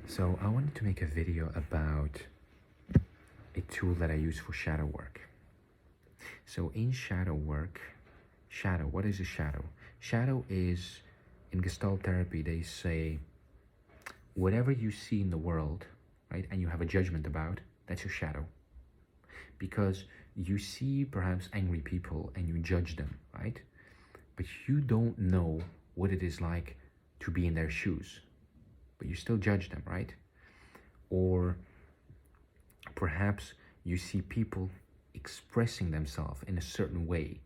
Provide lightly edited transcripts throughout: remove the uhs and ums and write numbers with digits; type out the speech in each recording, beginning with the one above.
So I wanted to make a video about a tool that I use for shadow work. So in shadow work, what is a shadow? Shadow is, in Gestalt therapy, they say, whatever you see in the world, right, and you have a judgment about, that's your shadow. Because you see perhaps angry people and you judge them, right? But you don't know what it is like to be in their shoes, but you still judge them, right? Or perhaps you see people expressing themselves in a certain way,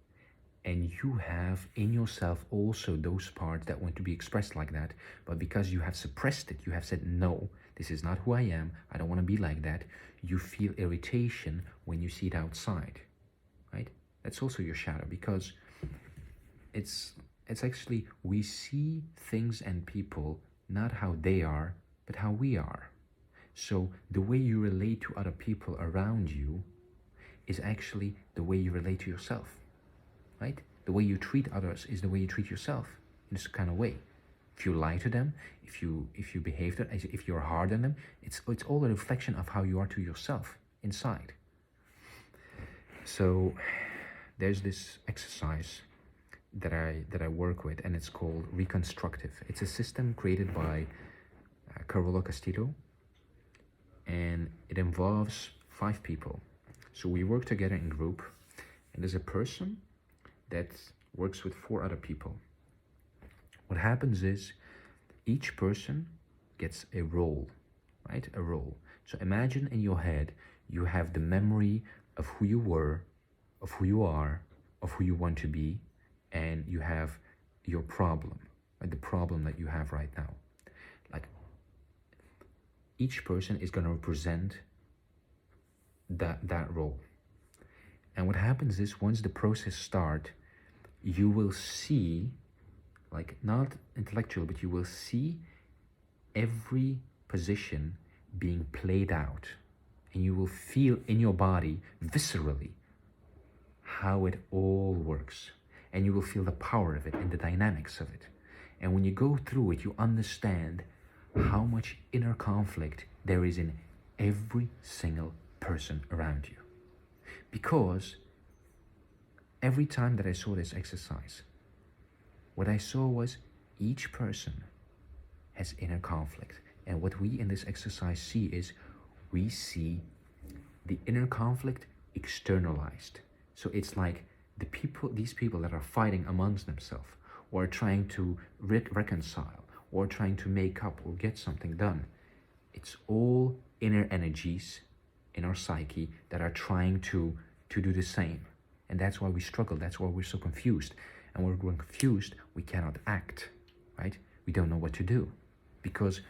and you have in yourself also those parts that want to be expressed like that, but because you have suppressed it, you have said, no, this is not who I am, I don't want to be like that, you feel irritation when you see it outside, right? That's also your shadow, because it's actually, we see things and people not how they are, but how we are. So the way you relate to other people around you is actually the way you relate to yourself, right? The way you treat others is the way you treat yourself in this kind of way. If you lie to them, if you behave to them, if you're hard on them, it's all a reflection of how you are to yourself inside. So there's this exercise that I work with, and it's called reconstructive. It's a system created by Carola Castillo, and it involves 5 people. So we work together in group, and there's a person that works with 4 other people. What happens is each person gets a role, right? A role. So imagine in your head you have the memory of who you were, of who you are, of who you want to be, and you have your problem, right? The problem that you have right now. Like, each person is going to represent that role. And what happens is, once the process starts, you will see, like, not intellectual, but you will see every position being played out, and you will feel in your body viscerally how it all works, and you will feel the power of it and the dynamics of it. And when you go through it, you understand how much inner conflict there is in every single person around you. Because every time that I saw this exercise, what I saw was each person has inner conflict. And what we in this exercise see is, we see the inner conflict externalized. So it's like these people that are fighting amongst themselves, or trying to reconcile, or trying to make up or get something done. It's all inner energies in our psyche that are trying to do the same. And that's why we struggle. That's why we're so confused. And when we're confused, we cannot act, right? We don't know what to do, because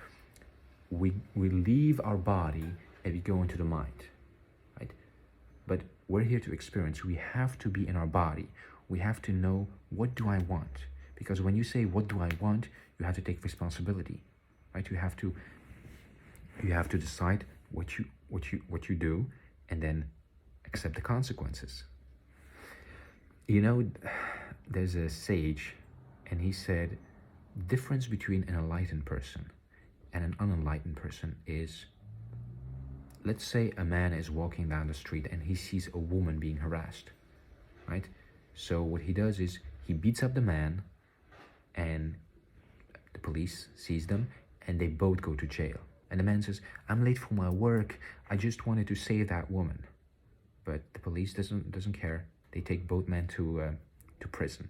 we leave our body and we go into the mind, right? But we're here to experience. We have to be in our body. We have to know, what do I want? Because when you say, what do I want, you have to take responsibility, right? You have to decide what you do, and then accept the consequences. You know, there's a sage, and he said, the difference between an enlightened person and an unenlightened person is, let's say a man is walking down the street and he sees a woman being harassed, right? So what he does is, he beats up the man, and the police sees them, and they both go to jail. And the man says, I'm late for my work, I just wanted to save that woman. But the police doesn't care. They take both men to prison.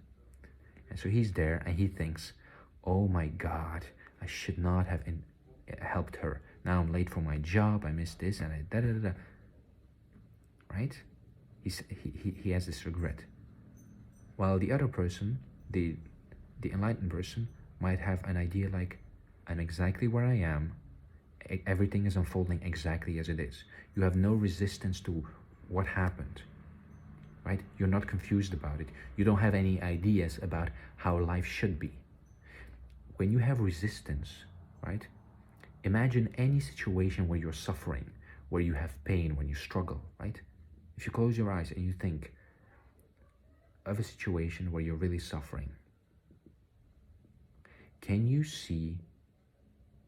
And so he's there, and he thinks, oh my God, I should not have helped her. Now I'm late for my job, I missed this, and I da-da-da-da. Right? He has this regret. While the other person, the enlightened person, might have an idea like, I'm exactly where I am, everything is unfolding exactly as it is. You have no resistance to what happened, right? You're not confused about it. You don't have any ideas about how life should be. When you have resistance, right? Imagine any situation where you're suffering, where you have pain, when you struggle, right? If you close your eyes and you think of a situation where you're really suffering, can you see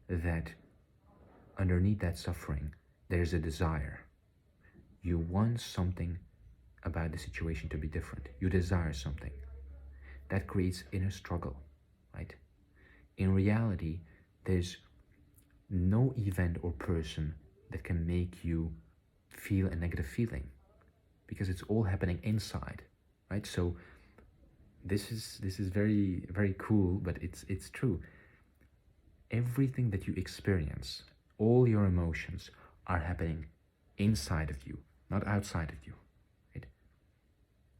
that underneath that suffering, there's a desire. You want something about the situation to be different. You desire something. That creates inner struggle, right? In reality, there's no event or person that can make you feel a negative feeling, because it's all happening inside, right? So this is very, very cool, but it's true. Everything that you experience, all your emotions, are happening inside of you, not outside of you, right?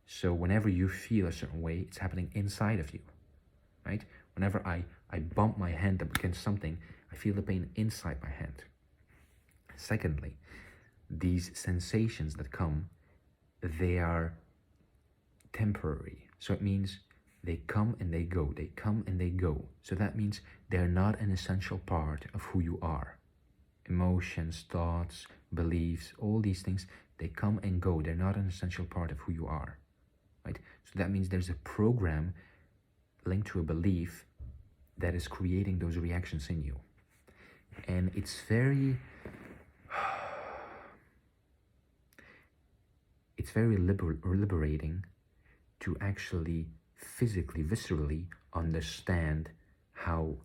So whenever you feel a certain way, it's happening inside of you, right? Whenever I bump my hand up against something, I feel the pain inside my hand. Secondly, these sensations that come, they are temporary. So it means they come and they go, they come and they go. So that means they're not an essential part of who you are. Emotions, thoughts, beliefs, all these things, they come and go. They're not an essential part of who you are, right? So that means there's a program linked to a belief that is creating those reactions in you. And it's very liberating to actually physically, viscerally understand how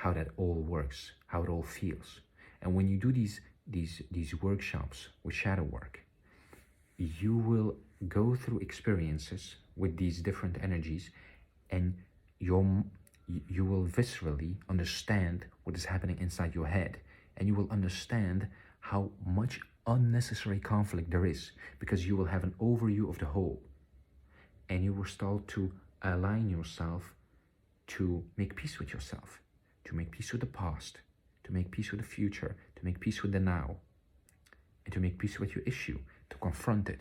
that all works, how it all feels. And when you do these workshops with shadow work, you will go through experiences with these different energies, and you will viscerally understand what is happening inside your head, and you will understand how much unnecessary conflict there is, because you will have an overview of the whole, and you will start to align yourself to make peace with yourself, to make peace with the past, to make peace with the future, to make peace with the now, and to make peace with your issue, to confront it,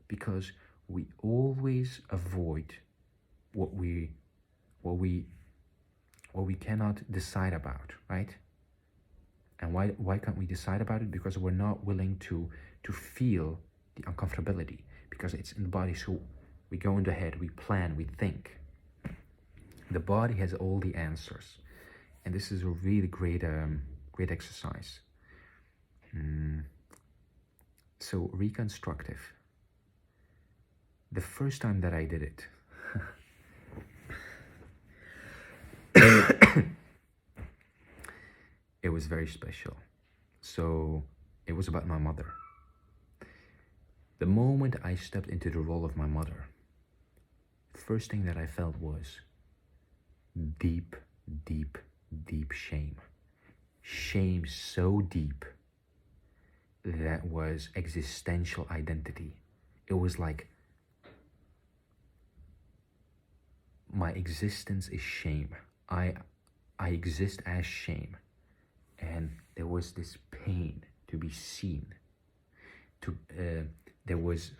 because we always avoid what we cannot decide about, right? And why can't we decide about it? Because we're not willing to feel the uncomfortability, because it's in the body. So we go in the head, we plan, we think. The body has all the answers, and this is a really great exercise. So reconstructive. The first time that I did it, it was very special. So it was about my mother. The moment I stepped into the role of my mother, first thing that I felt was deep, deep, deep shame. Shame so deep that was existential identity. It was like, my existence is shame. I exist as shame. And there was this pain to be seen. There was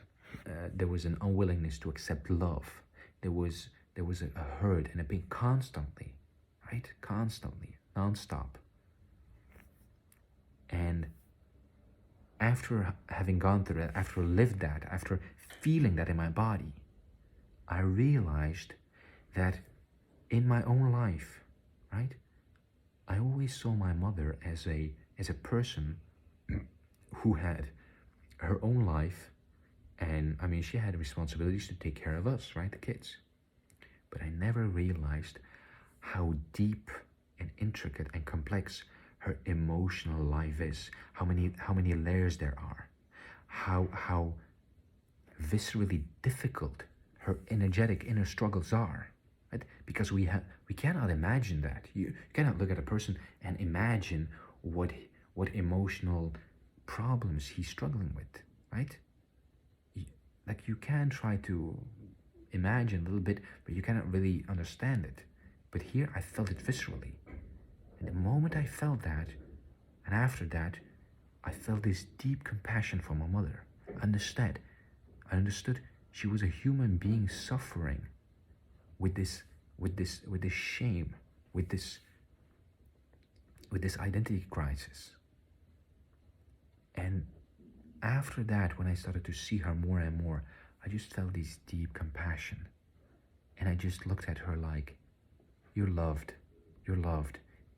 an unwillingness to accept love. There was a hurt and a pain constantly, right? Constantly, non-stop. And after having gone through that, after lived that, after feeling that in my body, I realized that in my own life, right, I always saw my mother as a person who had her own life, and I mean, she had responsibilities to take care of us, right, the kids. But I never realized how deep and intricate and complex her emotional life is, how many layers there are, how viscerally difficult her energetic inner struggles are, right? Because we cannot imagine that. You cannot look at a person and imagine what emotional problems he's struggling with, right? Like, you can try to imagine a little bit, but you cannot really understand it. But here I felt it viscerally. And the moment I felt that, and after that, I felt this deep compassion for my mother. I understood she was a human being suffering with this shame, with this identity crisis. And after that, when I started to see her more and more, I just felt this deep compassion. And I just looked at her like, you're loved.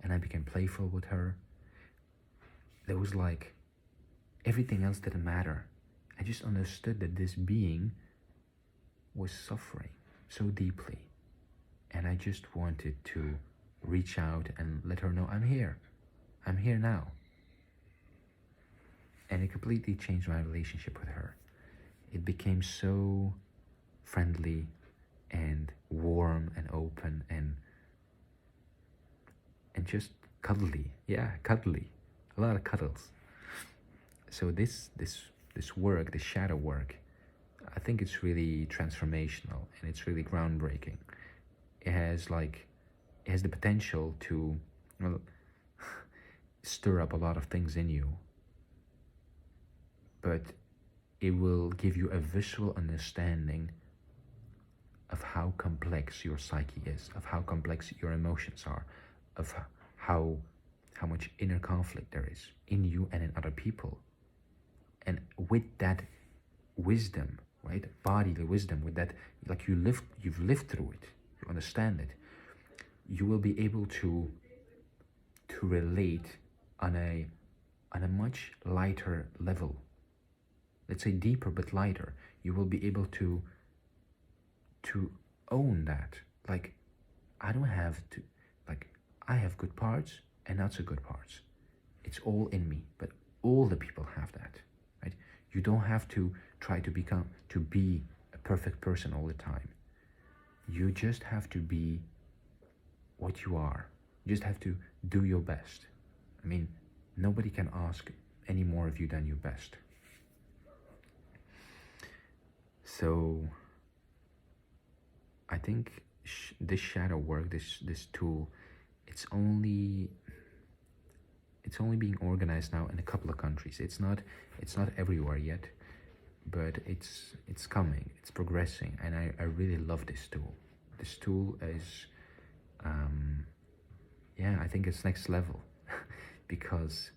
And I became playful with her. there was like everything else didn't matter. I just understood that this being was suffering so deeply, and I just wanted to reach out and let her know, I'm here now. And it completely changed my relationship with her. It became so friendly and warm and open and just cuddly. Yeah, cuddly. A lot of cuddles. So this work, this shadow work, I think it's really transformational and it's really groundbreaking. It has the potential to, well, stir up a lot of things in you, but it will give you a visual understanding of how complex your psyche is, of how complex your emotions are, of how much inner conflict there is in you and in other people. And with that wisdom, right, bodily wisdom, with that, like you've lived through it, you understand it, you will be able to relate on a much lighter level. Let's say deeper but lighter. You will be able to own that. Like, I don't have to, like, I have good parts and not so good parts. It's all in me, but all the people have that, right? You don't have to try to be a perfect person all the time. You just have to be what you are. You just have to do your best. I mean, nobody can ask any more of you than your best. So I think this shadow work, this tool, it's only being organized now in a couple of countries. It's not everywhere yet, but it's coming, it's progressing, and I really love this tool. This tool is, I think it's next level because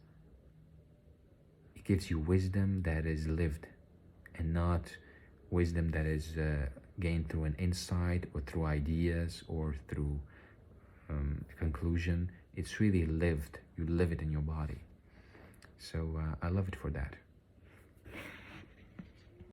it gives you wisdom that is lived and not wisdom that is gained through an insight or through ideas or through a conclusion. It's really lived. You live it in your body. So I love it for that.